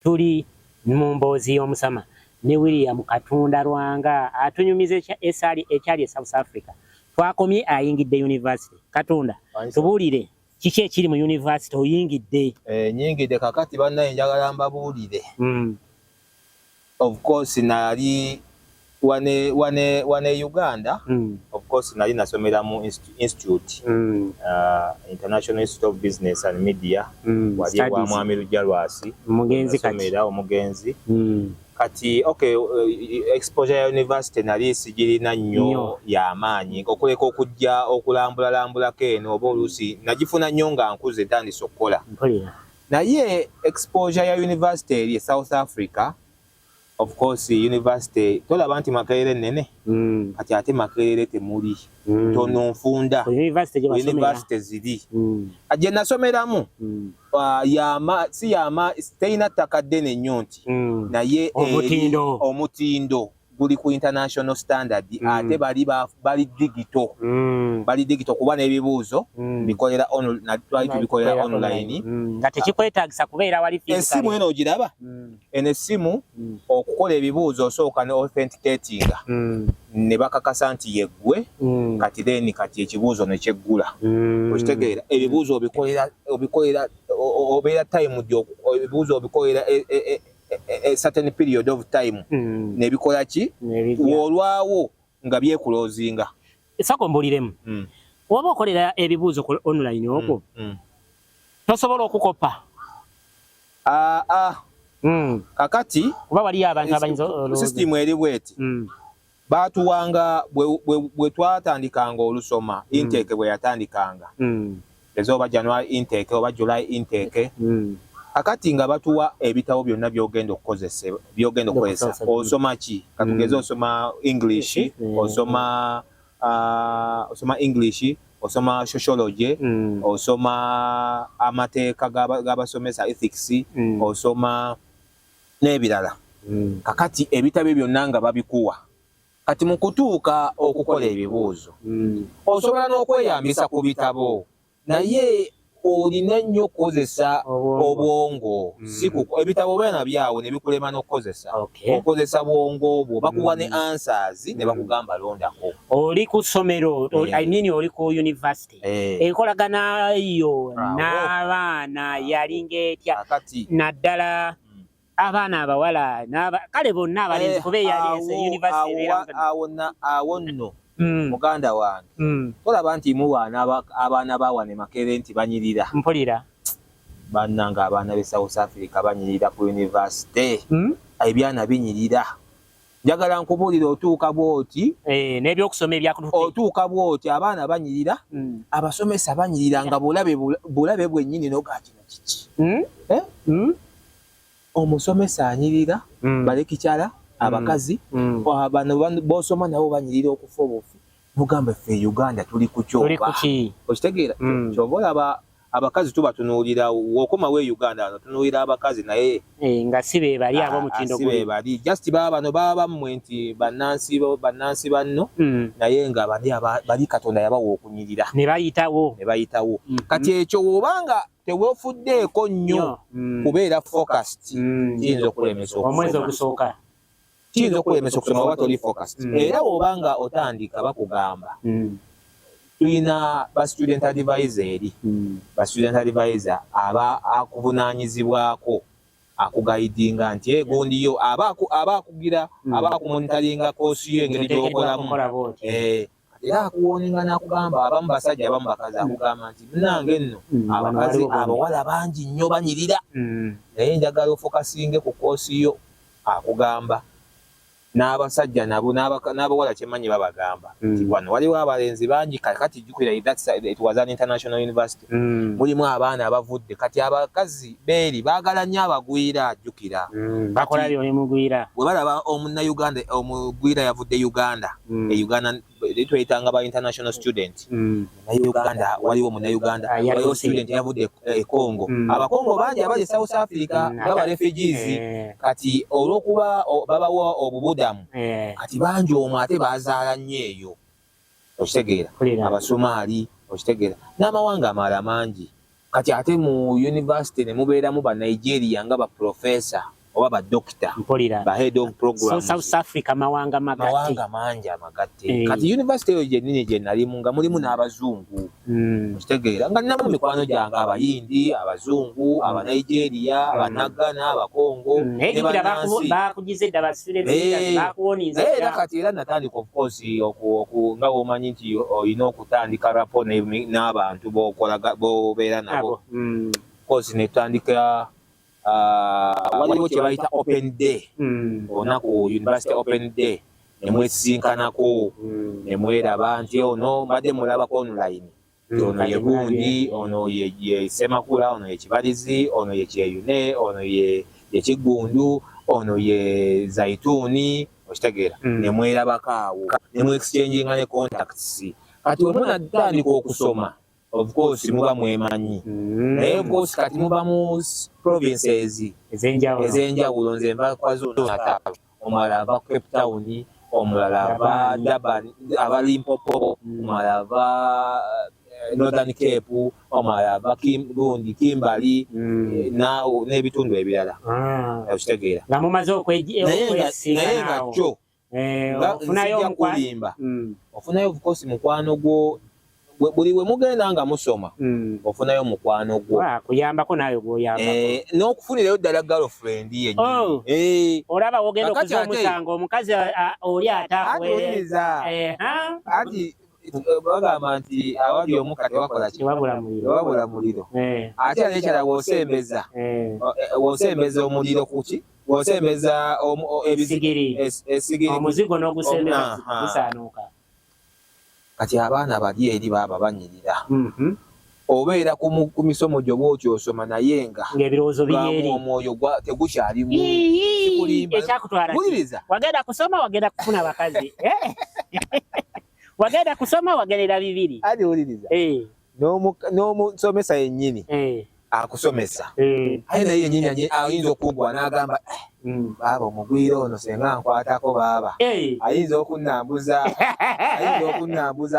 tuli mu mboozi y'omusama ne William Katunda Lwanga atunyumize esali ekyali South Africa twakomye ayingidde university Katunda tubuulire kiki ekiri mu university oyingidde nyingidde kakati bannaye njagala mbabuulire of course nali wane Uganda of course nali nasomera mu institute International Institute of Business and Media wali wa Mwami Lujalwasi mugenzi nasomera omugenzi kati okay exposure ya university nali sigirina nnyo ya maanyi okuleka okujja okulambula keno oba olusi nagifuna nnyo nga nkuze ntandise okukola naye exposure ya university eri South Africa of course university tolaba nti Makerere nene kati ate Makerere temuli tono nfunda university ziri aje nasomeramu si yama teina takadene nnyo nti naye omutindo guli ku international standard ate bali digital kuba n'ebibuuzo bikolera online nga tekikwetaagisa kubeera wali physical esimu eno ogiraba ene simu okukola ebibuuzo osooka ne authenticating ne bakakasa nti yeggwe kati then kati ekibuuzo ne kyeggula okitegeera ebibuuzo obikolera obeera time ebibuuzo obikolera a certain period of time nebikola ki olwawo nga byekulozinga esako mbuliremu oba okolera ebibuuzo online okwo tosobola okukopa kakati oba wali abantu abayinza system eri bweti batuwanga bwe twatandikanga olusoma intake bwe yatandikanga ezoba January intake oba July intake akati nga batuwa ebitabo byonna byogenda okukozesa osoma ki katugeze osoma English osoma English osoma sociology osoma amateeka g'abasomesa ethics osoma n'ebirala kakati ebitabo byonna nga babikuwa kati mu kutuuka okukola ebibuuzo osobola n'okweyambisa ku bitabo naye olina nnyo okukozesa obwongo ebitabo byona byawo ne bikulema n'okukozesa okozesa bwongo bwo bakuwa ne answers ne bakugamba londako oli ku ssomero I mean oli ku university enkolagana yo n'abaana yalinga etya naddala abaana abawala kale bonna abalenzi kubeera university awo nno muganda wange tolaba nti muwaana abaana bawane Makerere nti banyirira mpulira bannanga abaana be South Africa banyirira ku university ebyana binyirira njagala nkubuulira otuuka bwoti n'ebyokusoma ebyakutuuka otuuka bwoti abaana banyirira abasomesa banyirira nga bulabe bwennyini noga kino kiki omusomesa anyirira balekikyala abakazi abana bosoma nabo banyirira okufa obufi mugamba ffe Uganda tuli ku kyoba okitegeera kyobola abakazi tubatunuulira wokoma we Uganda ano tunuulira abakazi naye nga sibe bali abo mutindo sibe bali just bano baba mmwe nti bannansi banno naye nga bali Katonda yabawa okunyirira ne bayitawo kati ekyo wobanga teweefuddeeko nnyo kubeera focused kiyinza okulemesa omwezi ogusooka kiyinza okulemesa okusoma oba toli focused era wobanga otandika bakugamba tulina ba student advisor aba akuvunaanyizibwako akugaidinga nti egondiyo aba akugira aba akumonitaringa koosi yo engeri gy'okolamu era akuwoninga n'akugamba abamu basajja abamu bakazi akugamba nti munange nno abakazi abawala bangi nnyo banyirira naye njagala ofokasinge ku koosi yo akugamba n'abasajja nabo n'abawala kyemanyi babagamba nti wano waliwo abalenzi bangi kati jjukira it was an international university mulimu abaana abavudde kati abakazi beeri baagala nnyo abagwira jjukira bakola byoni mugwira bwe balaba omunnayuganda omugwira yavudde Uganda Uganda tweyitanga ba international student Uganda waliwo munnayuganda waliwo student yavudde Congo abakongo bangi abali South Africa baba refugees kati olwokuba babawa obubudamu kati bangi omwo ate bazaala nnyo eyo okitegeera Abasomali okitegeera n'amawanga amalala mangi kati ate mu university ne mubeeramu ba Nigeria nga ba professor oba ba doctor ba head of program. So South Africa mawanga mangi amagatte. Kati university yo jenini je nalimu nga mulimu n'abazungu. Kitegeera nga nabo mikwano gyange abayindi, abazungu, aba Nigeria, abanagana, abakongo, bakugize dabasire bakuwoniza. Kati era natandika of course nga womanyi nti olina okutandika rapport n'abantu bobeera nabo. Of course netandika waliwo kye bayita open day olunaku university open day nemwesinkanako nemweraba nti ono mbadde mulabako online ono ye Gundi, ono ye Semakula, ono ye Kibalizi, ono ye Kyeyune, ono ye Kigundu, ono ye Zaituni, okitegeera nemwerabako awo nemwexchanging ne contacts. Kati omwana atandika okusoma of course muba mwemanyi naye of course kati muba mu provinces ezenjawulo. Nze mba KwaZulu-Natal, omulala ava Cape Town, omulala ava Durban, aba Limpopo, omulala ava Northern Cape, omulala ava Gundi, Kimberley n'ebitundu ebirala. Okitegeera nga mumaze naye nga kyo ofunayo of course mukwano gwo buli we mugenda nga musoma ofunayo mukwano gwo kuyambako nayo gwoyamba n'okufunirayo ddala girlfriend yennyini. Olaba wogenda okuza omusango omukazi oli atakuweereza ati bagamba nti awali omuka tewakola tewabula muliro. Ate nekyala w'osembeza omuliro kuki w'osembeza esigiri omuzigo n'ogusembeza gusaanuuka. Kati abaana bali eri baba banyirira. Obeera ku misomo gyo bw'okyosoma naye nga ng'ebirowoozo biri eri omwoyo tegukyalimu. Ekyakutwala wagenda kusoma wagenda kufuna bakazi wagenda kusoma wagendera bibiri. Ati wuliriza n'omusomesa yennyini akusomesa aye naye yennyini ayinza okugwa n'agamba baaba omugwire ono senga nkwatako baaba ayinza okunnambuza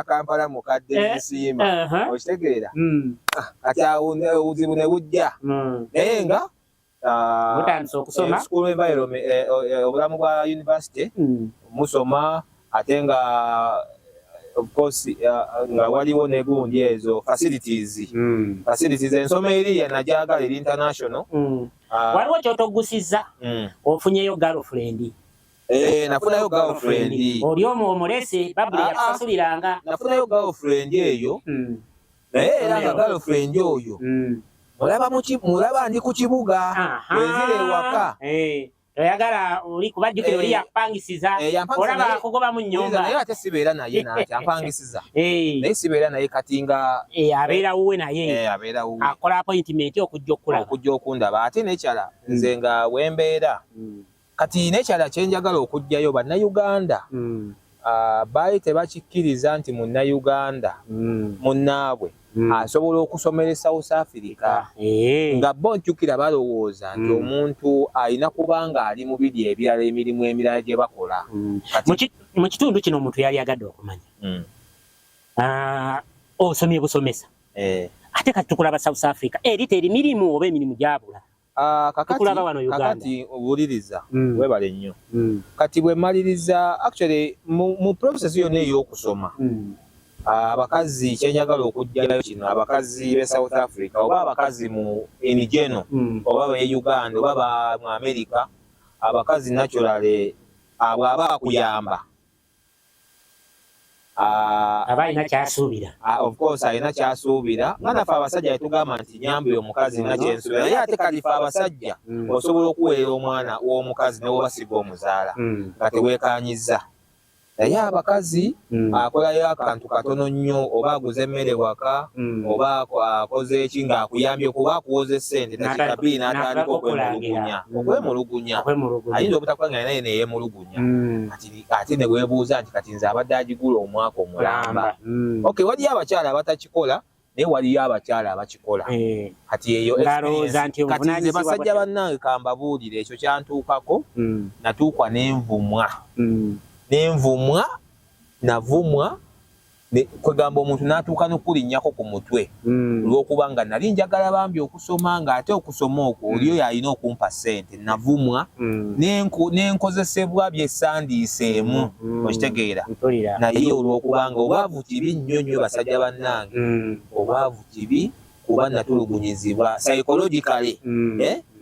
Kampala mukadde n'ensiima. Okitegeera kati awo obuzibu ne bujja naye nga mutandise okusoma school environment obulamu bwa university musoma ate nga of course nga waliwo ne Gundi ezo facilities ensoma eriya najagala eri international. Waliwo ky'otogusizza ofunyeyo girlfriend. Nafunayo girlfriend. Oli omulese babuli yakusasuliranga. Nafunayo girlfriend eyo naye era nga girlfriend oyo mulaba ndi ku kibuga wezira ewaka. Oyagala oli kubajjukira oli yakupangisiza olaba akugoba mu nnyumba naye ate sibeera naye nati ampangisiza naye sibeera naye kati nga abeera wuwe naye akola appointment okujja okundaba. Ate nekyala nze nga wembeera kati nekyala kyenjagala okujjayo bannayuganda baali tebakikkiriza nti munnayuganda munnaabwe asobola okusomera South Africa nga bo njukira balowooza nti omuntu alina kubanga ali mu biri ebirala emirimu emirala gye bakola. Mu kitundu kino omuntu yali agadde okumanya osomye busomesa ate kati tukulaba South Africa eri teri mirimu oba emirimu gyabula. Kakati owuliriza webale nnyo kati bwe maliriza actually mu process yonna ey'okusoma abakazi kyenjagala okujjayo kino abakazi be South Africa oba abakazi mu inigeno oba be Uganda oba mu America abakazi naturally aba akuyamba aba alina kyasuubira. Of course alina kyasuubira nga naffe abasajja tugamba nti nyambi omukazi na kyensuubira naye ate kalife abasajja osobola okuweerera omwana w'omukazi newobasiga omuzaala nga teweekanyiza. Naye abakazi akolayo akantu katono nnyo oba aguze emmere waka oba akoze eki ng'akuyambye kuba akuwoza essente nakikabiri n'atandika okwemulugunya ayinza obutakuba nga naye neyeemulugunya ate ne weebuuza nti kati nze abadde agigula omwaka omulamba. Okay, waliyo abakyala abatakikola naye waliyo abakyala abakikola. Kati eyo kati nze basajja bannange kambabuulire ekyo kyantuukako natuukwa n'envumwa navumwa kwegamba omuntu n'atuuka n'okulinnyako ku mutwe olw'okuba nga nali njagala bambi okusoma ng'ate okusoma okwo oli oyo alina okumpa ssente navumwa n'enkozesebwa byesandiiseemu okitegeera naye olw'okuba nga obwavu kibi nnyo nnyo basajja bannange obwavu kibi kuba natulugunyizibwa psychologically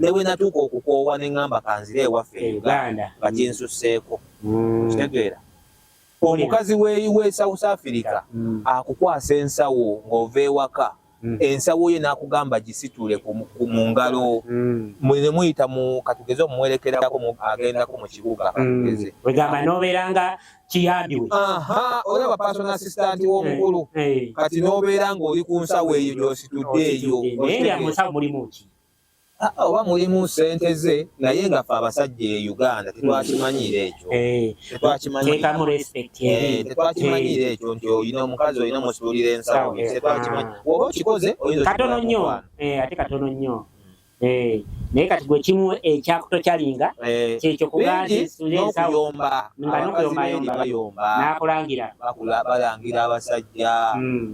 ne bwe natuuka okukoowa ne ŋŋamba kanzire ewaffe Uganda nga kinsusseeko okitegeera omukazi we South Africa akukwasa ensawo ng'ova ewaka ensawo ye n'akugamba gisitule mu ngalo ne muyita mu katugeze omumwerekerako agendako mu kibuga katugeze wegamba n'obeera nga kiyambiwe olaba personal assistant w'omukulu kati n'obeera ng'oli ku nsawo eyo gy'ositudde eyo naye mu nsawo mulimu ki oba mulimu ssente ze naye nga ffe abasajja e Uganda tetwakimanyira ekyo tetwakimanyira ekyo nti olina omukazi olina musitulira ensawo tetwakimanyi oba okikoze katono nnyo ate katono nnyo naye kati gwe kimu ekyakutokyalinga kyekyo kugaa nti nsitulira ensawo nga n'okuyombayomba n'akulangira balangira abasajja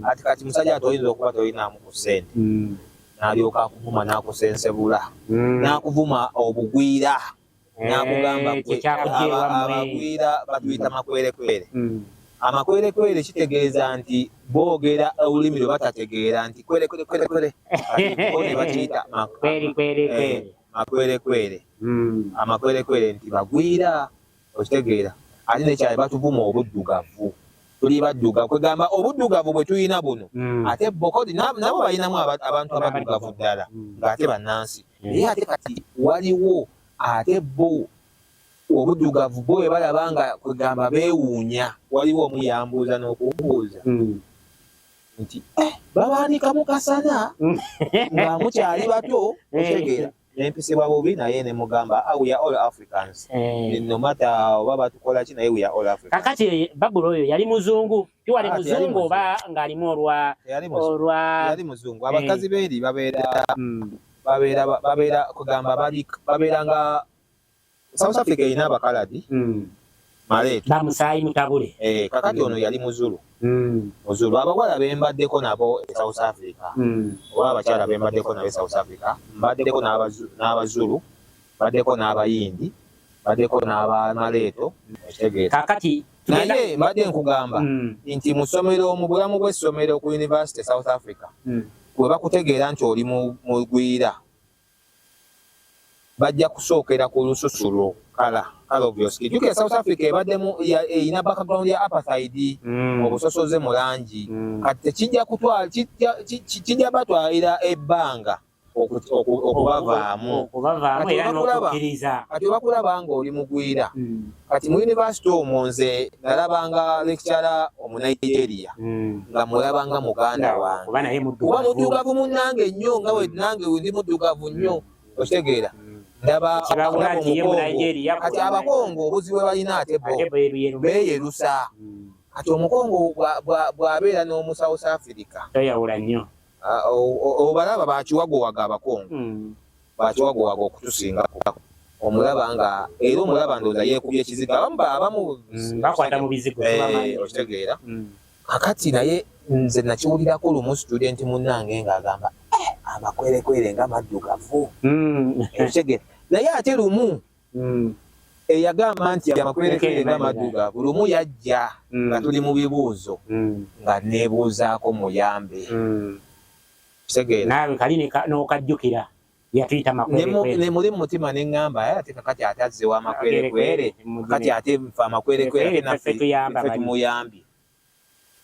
ati kati musajja ati oyinza okuba tolinaamu ku ssente n'alyoka akuvuma n'akusensebula n'akuvuma obugwira n'akugamba abagwira batuyita makwerekwere amakwerekwere kitegeeza nti boogera olulimi lwe batategeera nti kwerekwerekwere ne bakiyita makwerekwere amakwerekwere nti bagwira okitegeera ate nekyali batuvuma obuddugavu tuli baddugavu kwegamba obuddugavu bwe tulina buno ate bokodi nabo balinamu abantu abaddugavu ddala ng'ate bannansi naye ate kati waliwo ate bo obuddugavu bo bwe balaba nga kwegamba beewuunya waliwo omuyambuuza n'okumbuuza nti babaanika mu kasana nga mukyali bato otegeera nempisibwa bubi naye ne mugamba we are all Africans no matter oba batukola ki naye we are all Africans kakati Babulo oyo yali muzungu tiwali muzungu oba ng'alimu yali muzungu abakazi beeri babeera kugamba babeera nga South Africa erina abakaladi maleetu bamusaayi mutabule kakati ono yali muzulu muzulu abawala bembaddeko nabo e South Africa oba abakyala bembaddeko nabo e South Africa mbaddeko n'abazulu mbaddeko n'abayindi mbaddeko n'abamaleeto ekitegeeza kakati naye mbadde nkugamba nti mu bulamu bw'essomero ku University South Africa bwe bakutegeera nti oli mugwira bajja kusookera ku lususulo kala obviously jukira South Africa ebaddemu erina background ya apartheid obusosoze mu langi kati kijja batwalira ebbanga okubavaamu kati obakulaba nga oli mugwira kati mu university omwo nze nalabanga lecturer omunigeria nga mulabanga muganda wange kuba muddugavu munnange nnyo nga we nange ndi muddugavu nnyo okitegeera ndaba kati abakongo obuzibu balina ate bo beeyerusa kati omukongo bw'abeera n'omu South Africa toyawula nnyo obalaba bakiwagowaga abakongo bakiwagowaga okutusinga omulaba nga era omulaba ndooza yeekubye ekiziga abamu bakwata mu bizigo okitegeera kakati naye nze nakiwulirako lumu student munnange ng'agamba amakwerekwere nga maddugavu ekitegeera naye ate lumu eyagamba nti amakwerekwere nga maddugavu lumu yajja nga tuli mu bibuuzo nga neebuuzaako muyambe kitegeera naawe kali n'okajjukira yatuyita makwerekwere ne muli mu mutima ne ŋŋamba ate kakati ate azzewo amakwerekwere kati ate nfe amakwerekwere naffe tumuyambye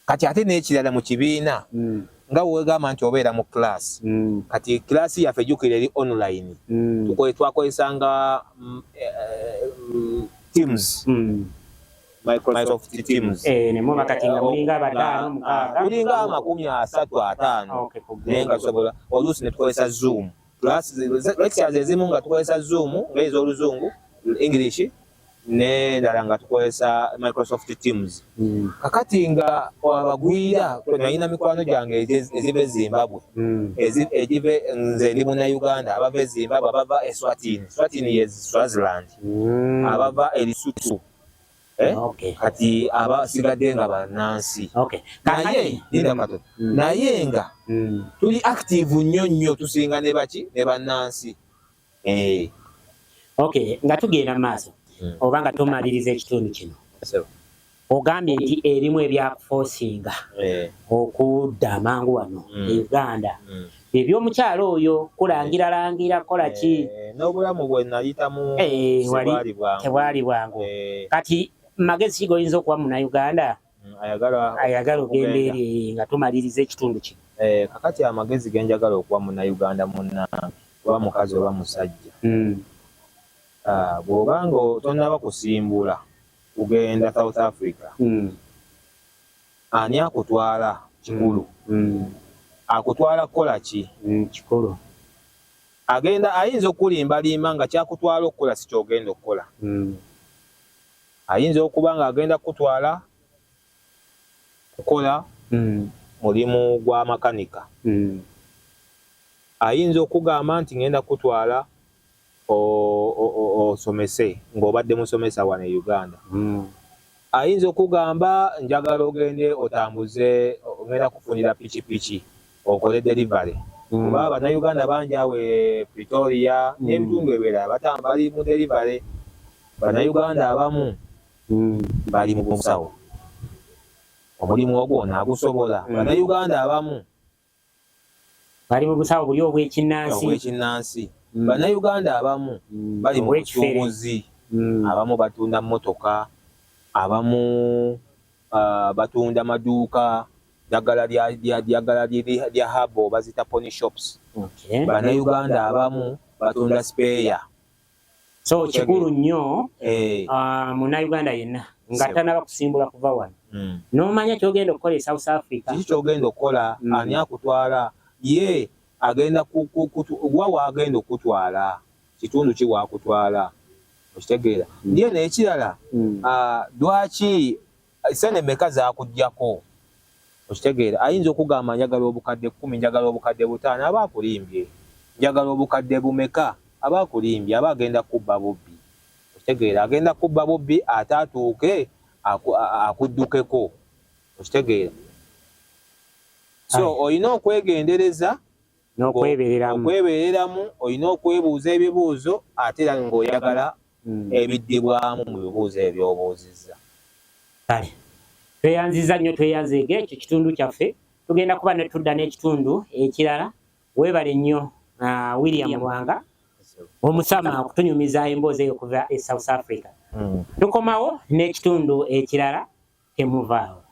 kati ate n'ekirala mu kibiina nga wegamba nti obeera mu class kati class yaffe jjukira eri online twakozesanga Teams Microsoft Teams nemuba kati nga mulinga abataano mukaaga mulinga 35 naye nga tusobola oluusi ne tukozesa Zoom lectures ezimu nga tukozesa Zoom ng'ez'oluzungu English n'endala nga tukozesa Microsoft Teams kakati nga abagwira nalina mikwano gyange eziva e Zimbabwe egive nze ndi Munnayuganda abava e Zimbabwe abava e Swatini ye Swaziland abava e Lesotho kati abasigadde nga bannansi naye linda katono naye nga tuli active nnyo tusinga ne baki ne bannansi nga tugenda maaso oba nga tumaliriza ekitundu kino ogambye nti erimu ebyakufosinga okudda amangu wano e Uganda ebyomukyalo oyo kulangira kola ki n'obulamu bwe nayitamu tebwali bwangu kati magezi goyinza okuba Munnayuganda ayagala ogenda eri nga tumaliriza ekitundu kino kakati amagezi genjagala okuba Munnayuganda munnange oba mukazi oba musajja bw'obanga tonnaba kusimbula kugenda South Africa ani akutwala kikulu akutwala kukola ki kikulu agenda ayinza okulimbalimba nga kyakutwala okukola si kyogenda okukola ayinza okuba nga agenda kutwala kukola mulimu gwa makanika ayinza okugamba nti ngenda kutwala osomese ng'obadde musomesa wano e Uganda ayinza okugamba njagala ogende otambuze ogenda kufunira pikipiki okole delivery kuba Bannayuganda bangi awo Pretoria n'ebitundu ebirala bali mu delivery Bannayuganda abamu bali mu busawo omulimu ogwo naagusobola Bannayuganda abamu bali mu busawo buli obw'ekinnansi Bannayuganda abamu bali mu busuubuzi abamu batunda mmotoka abamu batunda maduuka ddagala lya habo bazita pony shops Bannayuganda abamu batunda speya so kikulu nnyo Munnayuganda yenna nga tanaba kusimbula kuva wano n'omanya kyogenda okukola e South Africa kiki kyogenda okukola ani akutwala ye agenda wa agenda okutwala kitundu ki wakutwala okitegeera ndiye n'ekirala lwaki sente meka zakujjako okitegeera ayinza okugamba njagala obukadde 10 njagala obukadde 5 aba akulimbye njagala obukadde bumeka aba akulimbye aba agenda kubba bubbi okitegeera agenda kubba bubbi atatuuke akuddukeko okitegeera so oyina okwegendereza n'okwebereramu oyina okwebuuza ebibuuzo ate era ng'oyagala ebiddibwamu mu bibuuzo ebyobuuzizza kale tweyanziza nnyo tweyanzeege ekyo kitundu kyaffe tugenda kuba ne tudda n'ekitundu ekirala weebale nnyo William Lwanga omusama okutunyumiza emboozi eyo kuva e South Africa tukomawo n'ekitundu ekirala temuvaawo